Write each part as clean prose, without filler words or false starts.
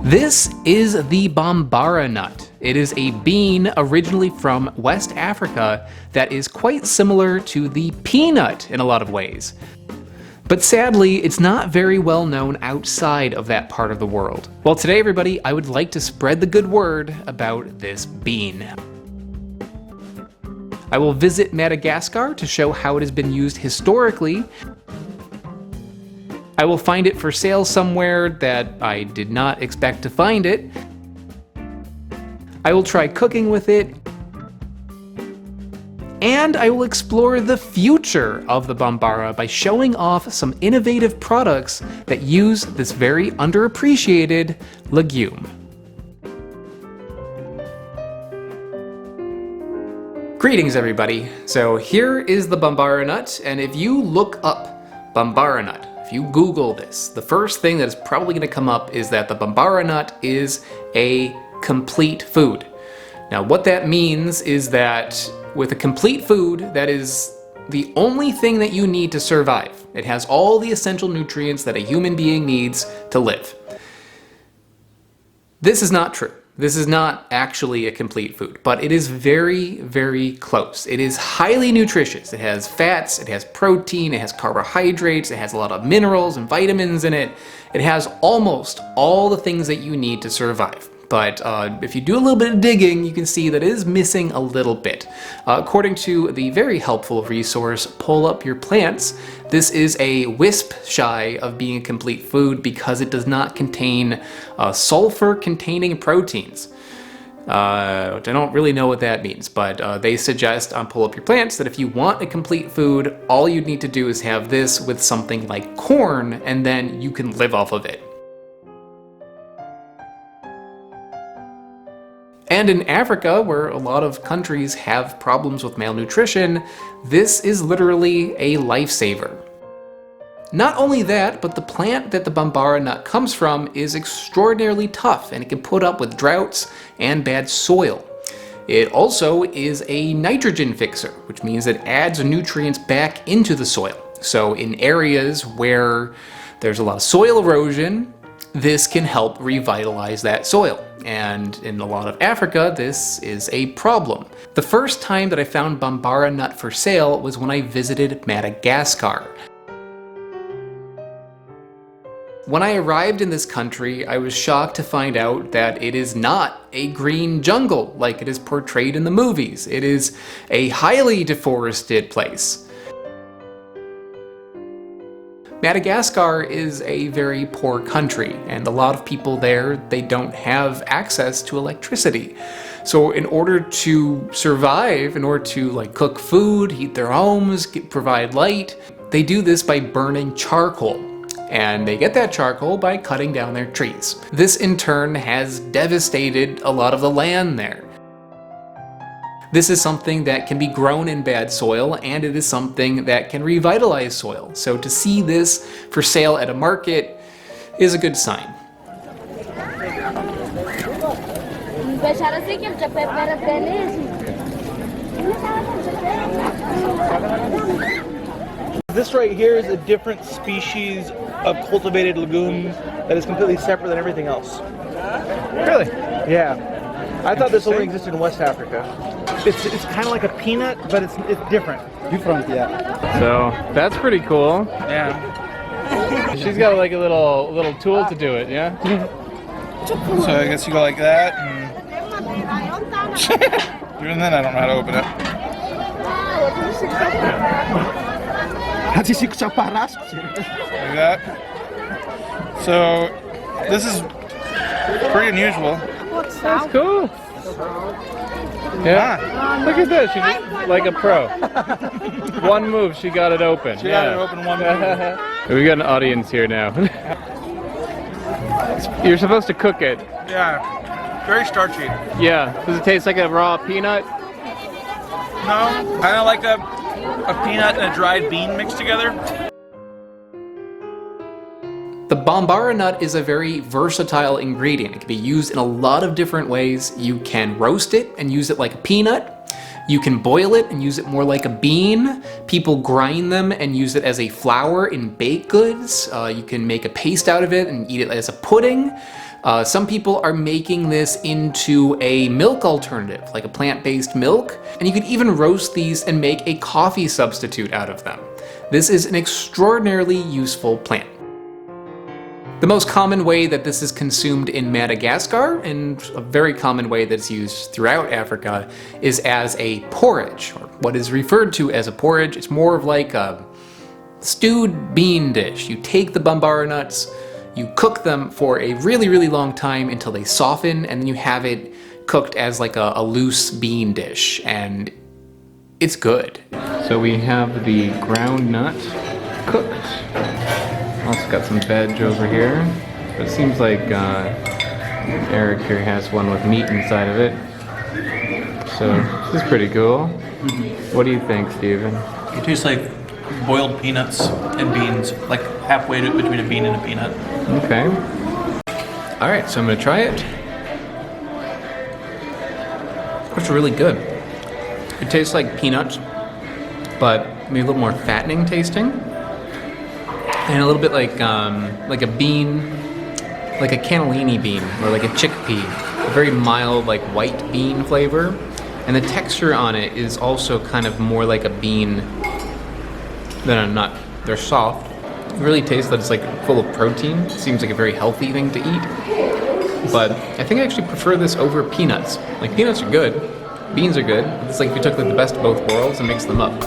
This is the Bambara nut. It is a bean originally from West Africa that is quite similar to the peanut in a lot of ways. But sadly, it's not very well known outside of that part of the world. Well, today everybody, I would like to spread the good word about this bean. I will visit Madagascar to show how it has been used historically. I will find it for sale somewhere that I did not expect to find it. I will try cooking with it. And I will explore the future of the Bambara by showing off some innovative products that use this very underappreciated legume. Greetings everybody. So here is the Bambara nut, and if you look up Bambara nut, if you Google this, the first thing that is probably going to come up is that the Bambara nut is a complete food. Now what that means is that with a complete food, that is the only thing that you need to survive. It has all the essential nutrients that a human being needs to live. This is not true. This is not actually a complete food, but it is very, very close. It is highly nutritious. It has fats, it has protein, it has carbohydrates, it has a lot of minerals and vitamins in it. It has almost all the things that you need to survive. But if you do a little bit of digging, you can see that it is missing a little bit. According to the very helpful resource, Pull Up Your Plants, this is a wisp shy of being a complete food because it does not contain sulfur-containing proteins. I don't really know what that means, but they suggest on Pull Up Your Plants that if you want a complete food, all you'd need to do is have this with something like corn, and then you can live off of it. And in Africa, where a lot of countries have problems with malnutrition, this is literally a lifesaver. Not only that, but the plant that the Bambara nut comes from is extraordinarily tough, and it can put up with droughts and bad soil. It also is a nitrogen fixer, which means it adds nutrients back into the soil. So in areas where there's a lot of soil erosion, this can help revitalize that soil. And in a lot of Africa, this is a problem. The first time that I found Bambara nut for sale was when I visited Madagascar. When I arrived in this country, I was shocked to find out that it is not a green jungle like it is portrayed in the movies. It is a highly deforested place. Madagascar is a very poor country, and a lot of people there, they don't have access to electricity. So in order to survive, in order to cook food, heat their homes, provide light, they do this by burning charcoal. And they get that charcoal by cutting down their trees. This in turn has devastated a lot of the land there. This is something that can be grown in bad soil, and it is something that can revitalize soil. So to see this for sale at a market is a good sign. This right here is a different species of cultivated legumes that is completely separate than everything else. Really? Yeah. I thought this only existed in West Africa. It's kind of like a peanut, but it's different. Different, yeah. So that's pretty cool. Yeah. She's got like a little tool to do it, yeah? So I guess you go like that, and even then I don't know how to open it. Like that. So this is pretty unusual. That's cool. Yeah. Look at this. She's just like a pro. One move, she got it open. She got it open one move. We got an audience here now. You're supposed to cook it. Yeah. Very starchy. Yeah. Does it taste like a raw peanut? No. Kind of like a peanut and a dried bean mixed together. The Bambara nut is a very versatile ingredient. It can be used in a lot of different ways. You can roast it and use it like a peanut. You can boil it and use it more like a bean. People grind them and use it as a flour in baked goods. You can make a paste out of it and eat it as a pudding. Some people are making this into a milk alternative, like a plant-based milk, and you could even roast these and make a coffee substitute out of them. This is an extraordinarily useful plant. The most common way that this is consumed in Madagascar, and a very common way that's used throughout Africa, is as a porridge, or what is referred to as a porridge. It's more of like a stewed bean dish. You take the Bambara nuts, you cook them for a really, really long time until they soften, and then you have it cooked as like a loose bean dish, and it's good. So we have the ground nut cooked. Also got some veg over here. But it seems like Eric here has one with meat inside of it. So this is pretty cool. What do you think, Steven? It tastes like boiled peanuts and beans, like halfway between a bean and a peanut. Okay. All right, so I'm gonna try it. It's really good. It tastes like peanuts, but maybe a little more fattening tasting, and a little bit like a bean, like a cannellini bean or like a chickpea. A very mild, like white bean flavor, and the texture on it is also kind of more like a bean than a nut. They're soft. It really tastes that it's like full of protein. It seems like a very healthy thing to eat. But I think I actually prefer this over peanuts. Like peanuts are good, beans are good. It's like if you took like the best of both worlds and mixed them up.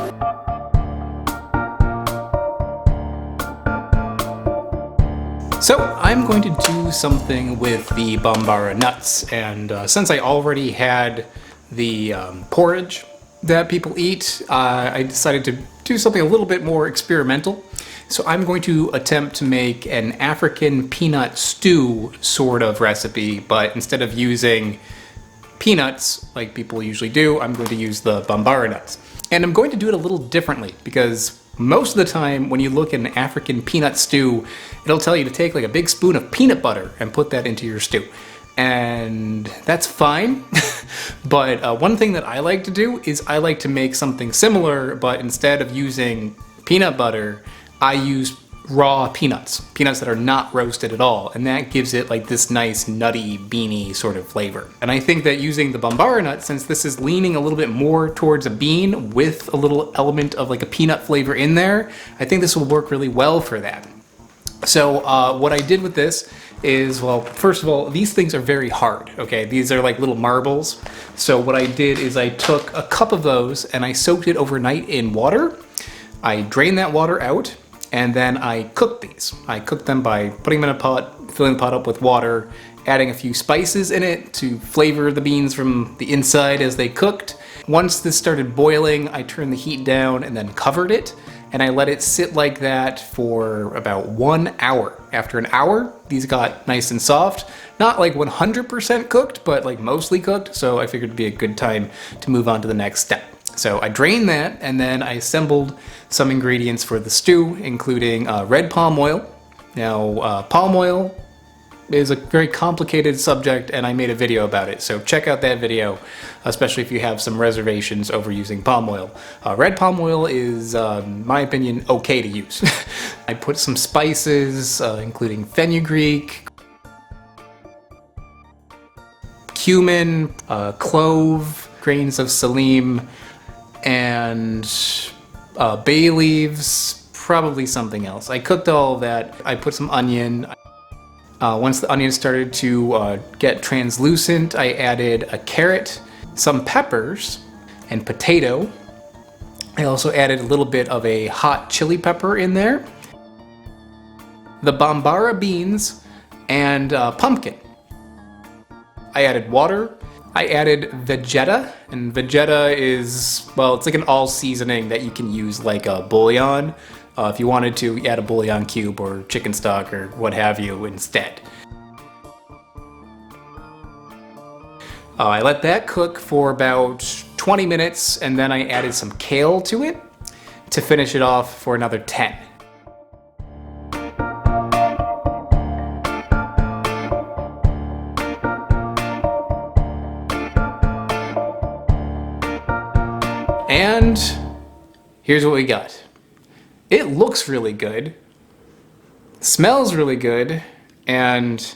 So I'm going to do something with the Bambara nuts, and since I already had the porridge that people eat, I decided to do something a little bit more experimental. So I'm going to attempt to make an African peanut stew sort of recipe, but instead of using peanuts like people usually do, I'm going to use the Bambara nuts. And I'm going to do it a little differently because most of the time when you look at an African peanut stew, it'll tell you to take like a big spoon of peanut butter and put that into your stew. And that's fine, but one thing that I like to do is I like to make something similar, but instead of using peanut butter, I use raw peanuts that are not roasted at all, and that gives it like this nice nutty, beany sort of flavor. And I think that using the Bambara nut, since this is leaning a little bit more towards a bean with a little element of like a peanut flavor in there, I think this will work really well for that. So what I did with this is, well, first of all, these things are very hard, okay? These are like little marbles. So what I did is I took a cup of those and I soaked it overnight in water. I drained that water out, and then I cooked these. I cooked them by putting them in a pot, filling the pot up with water, adding a few spices in it to flavor the beans from the inside as they cooked. Once this started boiling, I turned the heat down and then covered it, and I let it sit like that for about 1 hour. After an hour, these got nice and soft. Not like 100% cooked, but like mostly cooked, so I figured it'd be a good time to move on to the next step. So I drained that, and then I assembled some ingredients for the stew, including red palm oil. Now, palm oil is a very complicated subject, and I made a video about it, so check out that video, especially if you have some reservations over using palm oil. Red palm oil is, in my opinion, okay to use. I put some spices, including fenugreek, cumin, clove, grains of salim, and bay leaves, probably something else. I cooked all of that. I put some onion. Once the onion started to get translucent, I added a carrot, some peppers, and potato. I also added a little bit of a hot chili pepper in there, the Bambara beans, and pumpkin. I added water. I added Vegeta, and Vegeta is, well, it's like an all-seasoning that you can use like a bouillon. If you wanted to, add a bouillon cube or chicken stock or what have you instead. I let that cook for about 20 minutes, and then I added some kale to it to finish it off for another 10. And here's what we got. It looks really good, smells really good, and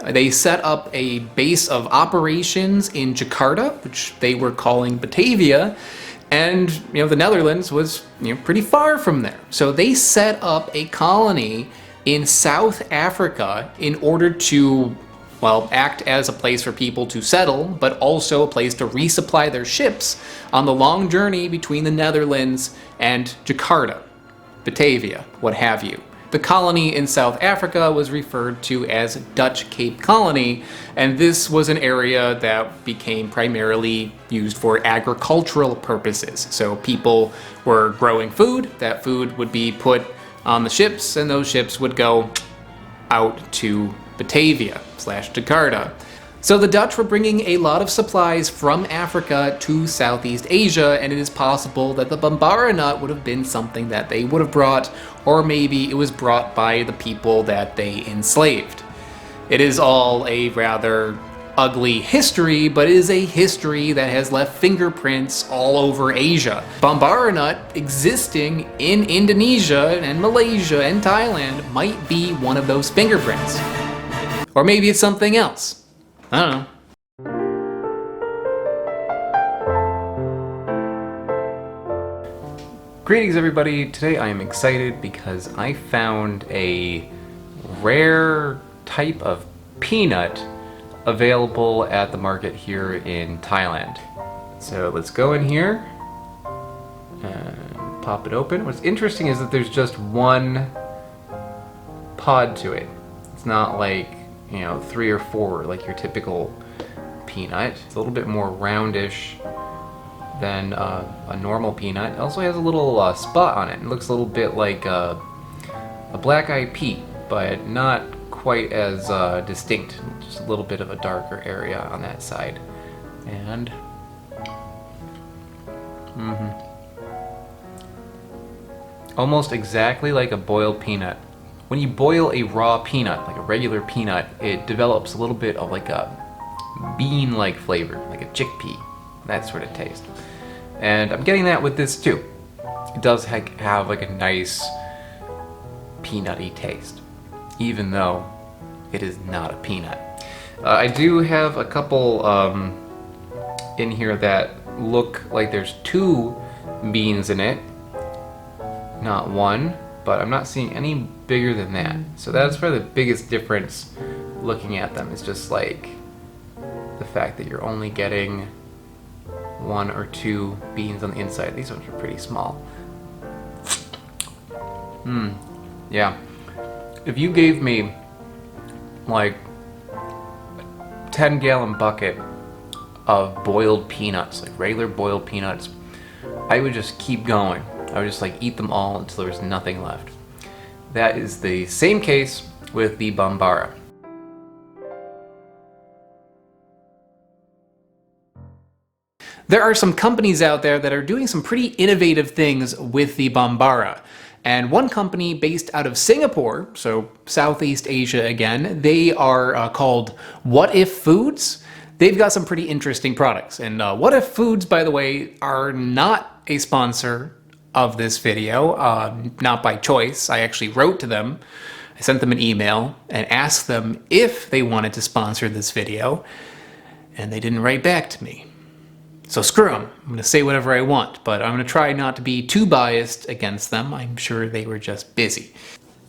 They set up a base of operations in Jakarta, which they were calling Batavia, and the Netherlands was pretty far from there. So they set up a colony in South Africa in order to, well, act as a place for people to settle, but also a place to resupply their ships on the long journey between the Netherlands and Jakarta, Batavia, what have you. The colony in South Africa was referred to as Dutch Cape Colony, and this was an area that became primarily used for agricultural purposes. So people were growing food, that food would be put on the ships, and those ships would go out to Batavia/Jakarta. So the Dutch were bringing a lot of supplies from Africa to Southeast Asia, and it is possible that the Bambara nut would have been something that they would have brought, or maybe it was brought by the people that they enslaved. It is all a rather ugly history, but it is a history that has left fingerprints all over Asia. Bambara nut existing in Indonesia and Malaysia and Thailand might be one of those fingerprints. Or maybe it's something else. I don't know. Greetings everybody, today I am excited because I found a rare type of peanut available at the market here in Thailand. So let's go in here and pop it open. What's interesting is that there's just one pod to it. It's not like 3 or 4 like your typical peanut. It's a little bit more roundish than a normal peanut. It also has a little spot on it. It looks a little bit like a black-eyed pea, but not quite as distinct. Just a little bit of a darker area on that side. And almost exactly like a boiled peanut. When you boil a raw peanut, like a regular peanut, it develops a little bit of like a bean-like flavor, like a chickpea, that sort of taste. And I'm getting that with this too. It does have like a nice peanutty taste, even though it is not a peanut. I do have a couple in here that look like there's 2 beans in it, not 1. But I'm not seeing any bigger than that. So that's probably the biggest difference looking at them, is just like the fact that you're only getting 1 or 2 beans on the inside. These ones are pretty small. Yeah. If you gave me like a 10-gallon bucket of boiled peanuts, like regular boiled peanuts, I would just keep going. I would just eat them all until there was nothing left. That is the same case with the Bambara. There are some companies out there that are doing some pretty innovative things with the Bambara. And one company based out of Singapore, so Southeast Asia again, they are called What If Foods. They've got some pretty interesting products. And What If Foods, by the way, are not a sponsor of this video, not by choice. I actually wrote to them. I sent them an email and asked them if they wanted to sponsor this video, and they didn't write back to me. So screw them. I'm going to say whatever I want, but I'm going to try not to be too biased against them. I'm sure they were just busy.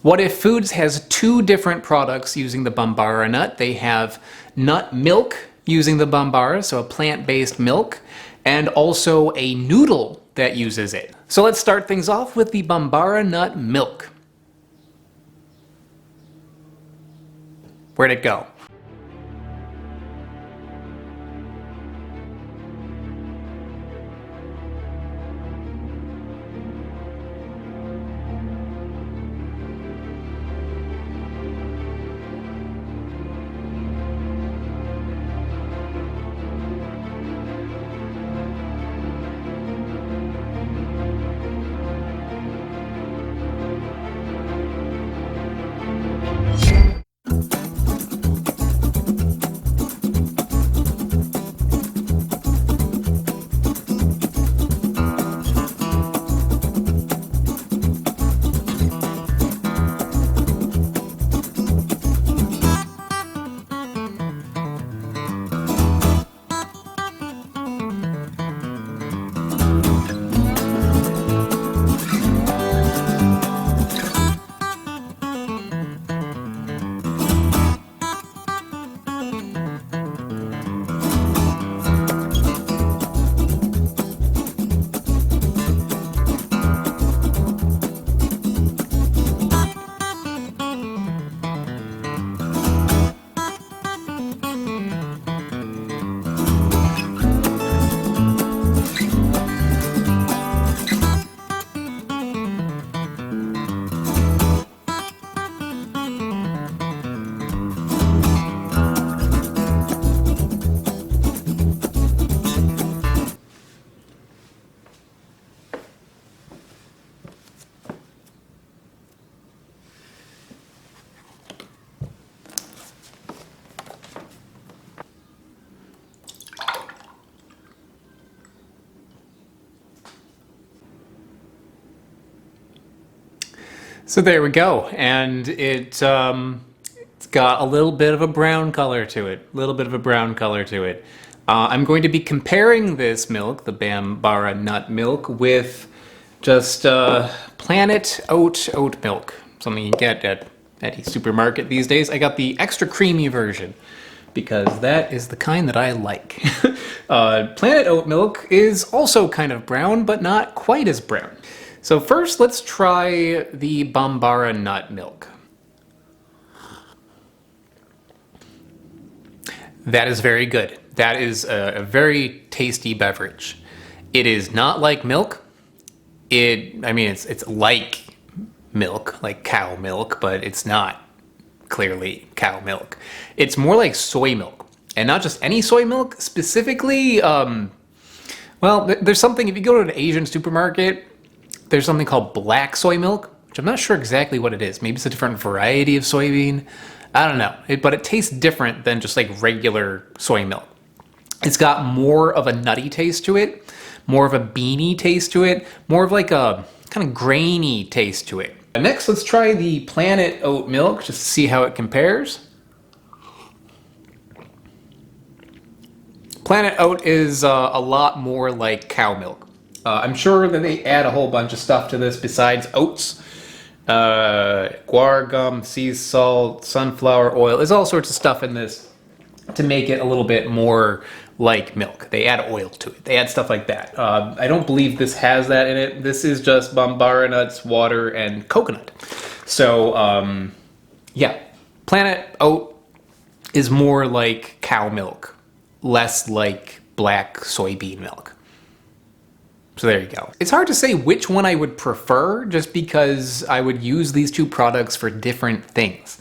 What If Foods has 2 different products using the Bambara nut. They have nut milk using the Bambara, so a plant-based milk, and also a noodle that uses it. So let's start things off with the Bambara nut milk. Where'd it go? So there we go, and it's got a little bit of a brown color to it. I'm going to be comparing this milk, the Bambara Nut milk, with just Planet Oat milk, something you get at any supermarket these days. I got the extra creamy version because that is the kind that I like. Planet Oat milk is also kind of brown, but not quite as brown. So first, let's try the Bambara Nut milk. That is very good. That is a very tasty beverage. It is not like milk. It's like milk, like cow milk, but it's not clearly cow milk. It's more like soy milk, and not just any soy milk. Specifically, there's something, if you go to an Asian supermarket, there's something called black soy milk, which I'm not sure exactly what it is. Maybe it's a different variety of soybean. I don't know, but it tastes different than just like regular soy milk. It's got more of a nutty taste to it, more of a beany taste to it, more of like a kind of grainy taste to it. Next, let's try the Planet Oat milk just to see how it compares. Planet Oat is a lot more like cow milk. I'm sure that they add a whole bunch of stuff to this besides oats. Guar gum, sea salt, sunflower oil. There's all sorts of stuff in this to make it a little bit more like milk. They add oil to it. They add stuff like that. I don't believe this has that in it. This is just Bambara nuts, water, and coconut. So, yeah. Planet Oat is more like cow milk, less like black soybean milk. So there you go. It's hard to say which one I would prefer just because I would use these two products for different things.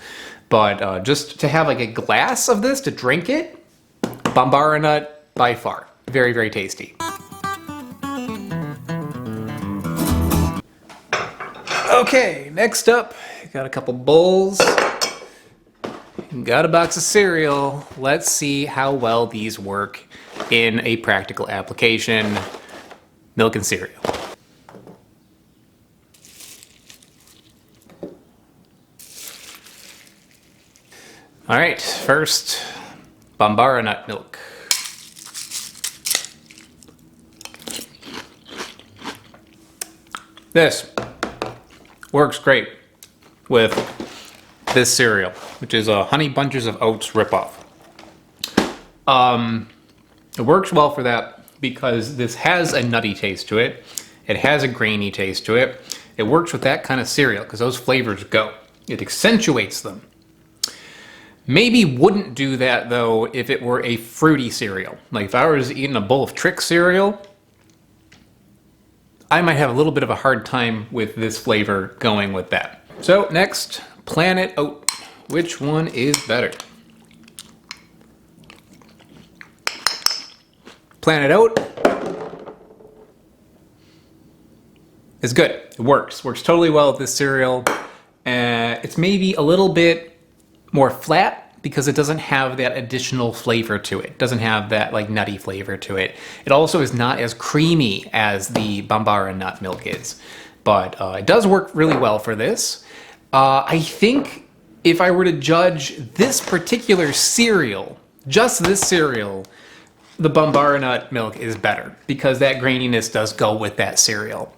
But just to have like a glass of this to drink it, Bambara Nut by far. Very, very tasty. Okay, next up, got a couple bowls. Got a box of cereal. Let's see how well these work in a practical application. Milk and cereal. All right, first, Bambara Nut milk. This works great with this cereal, which is a Honey Bunches of Oats ripoff. It works well for that because this has a nutty taste to it. It has a grainy taste to it. It works with that kind of cereal because those flavors go. It accentuates them. Maybe wouldn't do that though if it were a fruity cereal. Like if I was eating a bowl of Trix cereal, I might have a little bit of a hard time with this flavor going with that. So next, Planet Oat. Which one is better? Planet Oat is good. It works. Works totally well with this cereal. It's maybe a little bit more flat because it doesn't have that additional flavor to it. It doesn't have that like nutty flavor to it. It also is not as creamy as the Bambara Nut milk is. But it does work really well for this. I think if I were to judge this particular cereal, just this cereal, the Bambara Nut milk is better because that graininess does go with that cereal.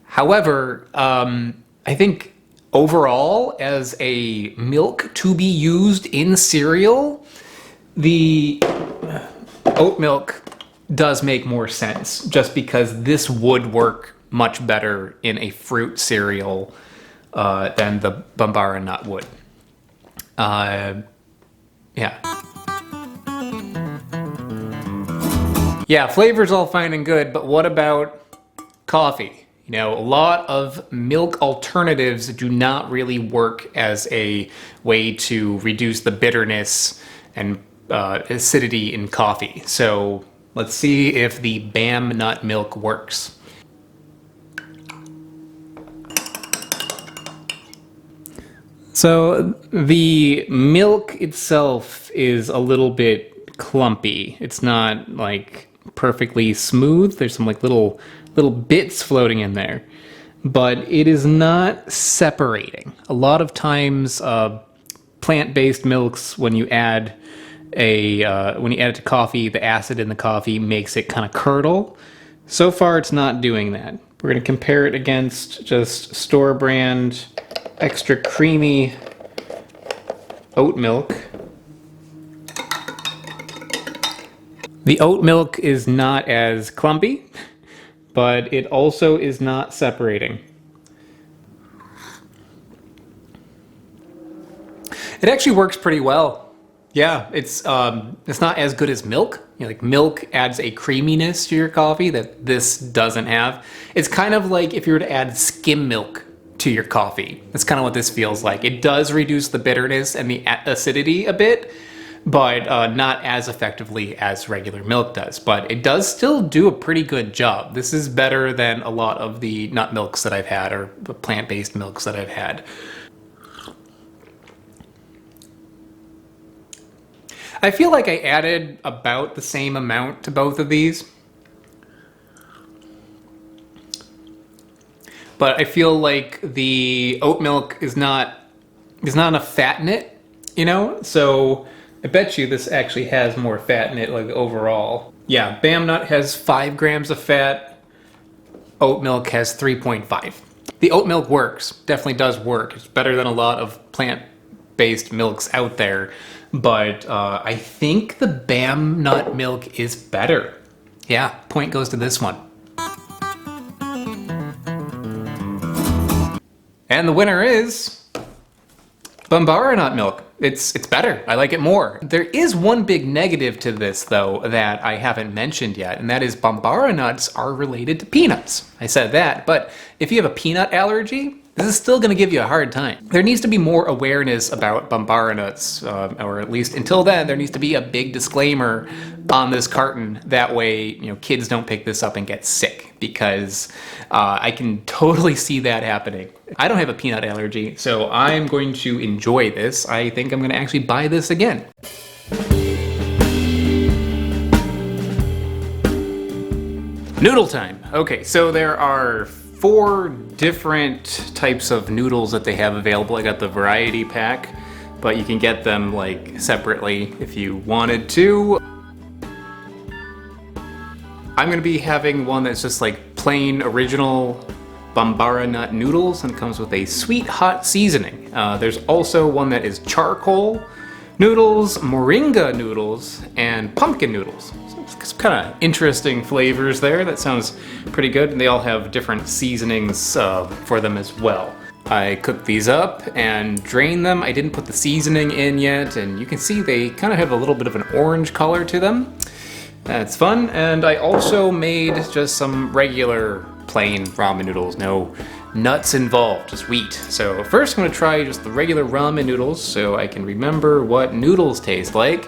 However, I think overall, as a milk to be used in cereal, the oat milk does make more sense just because this would work much better in a fruit cereal than the Bambara Nut would. Yeah. Yeah, flavor's all fine and good, but what about coffee? You know, a lot of milk alternatives do not really work as a way to reduce the bitterness and acidity in coffee. So let's see if the Bamnut milk works. So the milk itself is a little bit clumpy. It's not like perfectly smooth. There's some like little bits floating in there. but it is not separating. A lot of times, plant-based milks, when you add it to coffee, the acid in the coffee makes it kind of curdle. So far, it's not doing that. We're going to compare it against just store brand, extra creamy oat milk. The oat milk is not as clumpy, but it also is not separating. It actually works pretty well. Yeah, it's not as good as milk. You know, like milk adds a creaminess to your coffee that this doesn't have. It's kind of like if you were to add skim milk to your coffee. That's kind of what this feels like. It does reduce the bitterness and the acidity a bit, but not as effectively as regular milk does. But it does still do a pretty good job. This is better than a lot of the nut milks that I've had or the plant-based milks that I've had. I feel like I added about the same amount to both of these. But I feel like the oat milk is not enough fat in it, you know? So I bet you this actually has more fat in it, like overall. Yeah, Bamnut has 5 grams of fat. Oat milk has 3.5. The oat milk works, definitely does work. It's better than a lot of plant-based milks out there. But I think the Bamnut milk is better. Yeah, point goes to this one. And the winner is Bambara Nut milk. It's better. I like it more. There is one big negative to this, though, that I haven't mentioned yet, and that is Bambara nuts are related to peanuts. I said that, but if you have a peanut allergy, this is still going to give you a hard time. There needs to be more awareness about Bambara nuts, or at least until then, there needs to be a big disclaimer on this carton. That way, you know, kids don't pick this up and get sick, because I can totally see that happening. I don't have a peanut allergy, so I'm going to enjoy this. I think I'm going to actually buy this again. Noodle time. Okay, so there are 4 different types of noodles that they have available. I got the variety pack, but you can get them like separately if you wanted to. I'm gonna be having one that's just like plain original Bambara Nut noodles, and it comes with a sweet hot seasoning. There's also one that is charcoal noodles, moringa noodles, and pumpkin noodles. So kind of interesting flavors there. That sounds pretty good. And they all have different seasonings for them as well. I cooked these up and drained them. I didn't put the seasoning in yet, and you can see they kind of have a little bit of an orange color to them. That's fun. And I also made just some regular plain ramen noodles. No nuts involved, just wheat. So first I'm gonna try just the regular ramen noodles so I can remember what noodles taste like.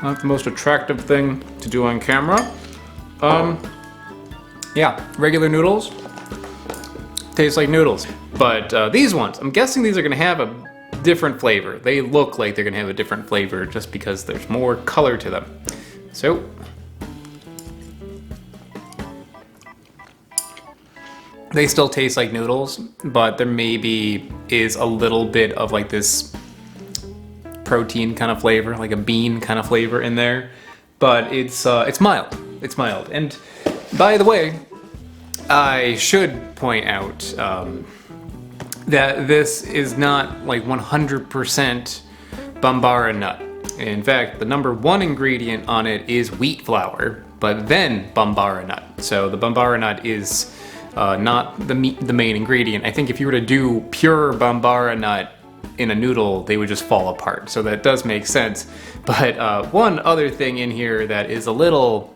Not the most attractive thing to do on camera. Yeah, regular noodles taste like noodles. But these ones, I'm guessing these are gonna have a different flavor. They look like they're gonna have a different flavor just because there's more color to them. So, they still taste like noodles, but there maybe is a little bit of like this protein kind of flavor, like a bean kind of flavor in there. But it's mild. It's mild. And by the way, I should point out that this is not like 100% Bambara Nut. In fact, the #1 ingredient on it is wheat flour, but then Bambara Nut. So the Bambara Nut is not the main ingredient. I think if you were to do pure Bambara Nut in a noodle, they would just fall apart. So that does make sense. But one other thing in here that is a little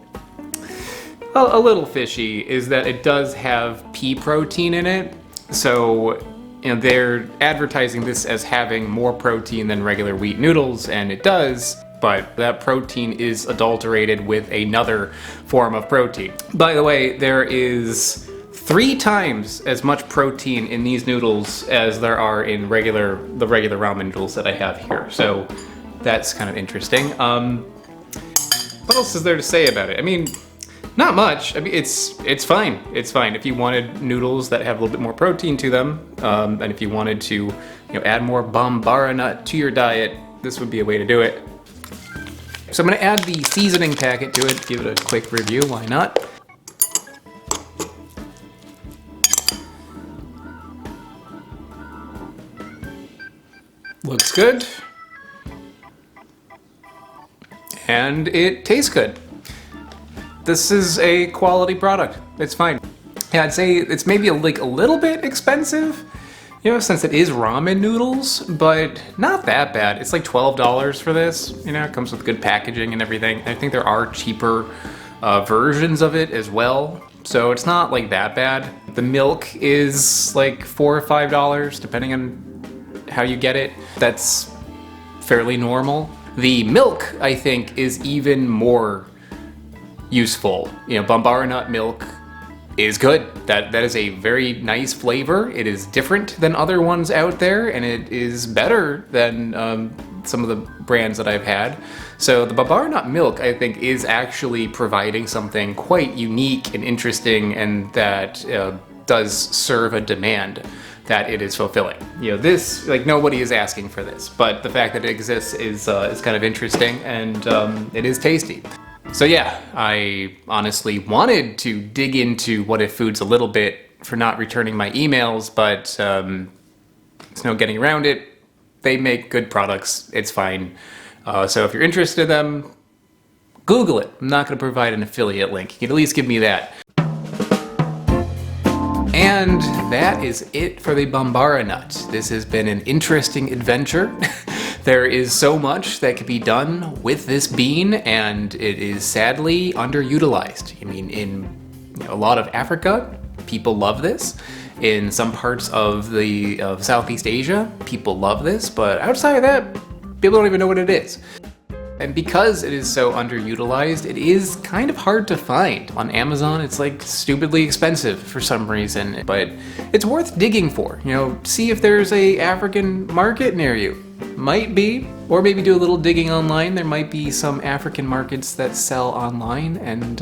fishy is that it does have pea protein in it. So, you know, they're advertising this as having more protein than regular wheat noodles, and it does, but that protein is adulterated with another form of protein. By the way, there is 3 times as much protein in these noodles as there are in the regular ramen noodles that I have here. So that's kind of interesting. What else is there to say about it? I mean, not much. I mean, it's fine. It's fine. If you wanted noodles that have a little bit more protein to them, and if you wanted to, add more Bambara Nut to your diet, this would be a way to do it. So I'm gonna add the seasoning packet to it, give it a quick review, why not? Looks good. And it tastes good. This is a quality product. It's fine. Yeah, I'd say it's maybe a little bit expensive, since it is ramen noodles, but not that bad. It's like $12 for this. It comes with good packaging and everything. I think there are cheaper versions of it as well, so it's not like that bad. The milk is like $4 or $5, depending on how you get it. That's fairly normal. The milk, I think, is even more useful. Bambara nut milk is good. That is a very nice flavor. It is different than other ones out there, and it is better than some of the brands that I've had. So the Bambara nut milk, I think, is actually providing something quite unique and interesting, and that does serve a demand that it is fulfilling. This, nobody is asking for this, but the fact that it exists is kind of interesting, and it is tasty. So yeah, I honestly wanted to dig into What If Foods a little bit for not returning my emails, but there's no getting around it. They make good products, it's fine. So if you're interested in them, Google it. I'm not gonna provide an affiliate link. You can at least give me that. And that is it for the Bambara Nut. This has been an interesting adventure. There is so much that could be done with this bean, and it is sadly underutilized. I mean, in a lot of Africa, people love this. In some parts of Southeast Asia, people love this, but outside of that, people don't even know what it is. And because it is so underutilized, it is kind of hard to find. On Amazon, it's like stupidly expensive for some reason, but it's worth digging for. See if there's a African market near you. Might be, or maybe do a little digging online. There might be some African markets that sell online, and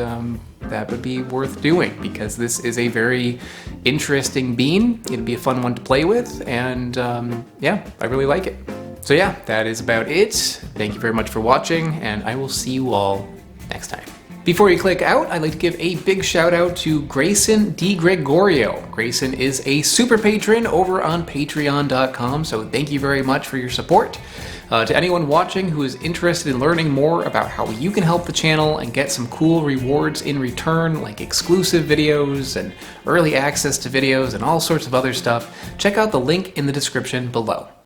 that would be worth doing, because this is a very interesting bean. It'd be a fun one to play with, and yeah, I really like it. So yeah, that is about it. Thank you very much for watching, and I will see you all next time. Before you click out, I'd like to give a big shout out to Grayson D. Gregorio. Grayson is a super patron over on patreon.com, so thank you very much for your support. To anyone watching who is interested in learning more about how you can help the channel and get some cool rewards in return, like exclusive videos and early access to videos and all sorts of other stuff, check out the link in the description below.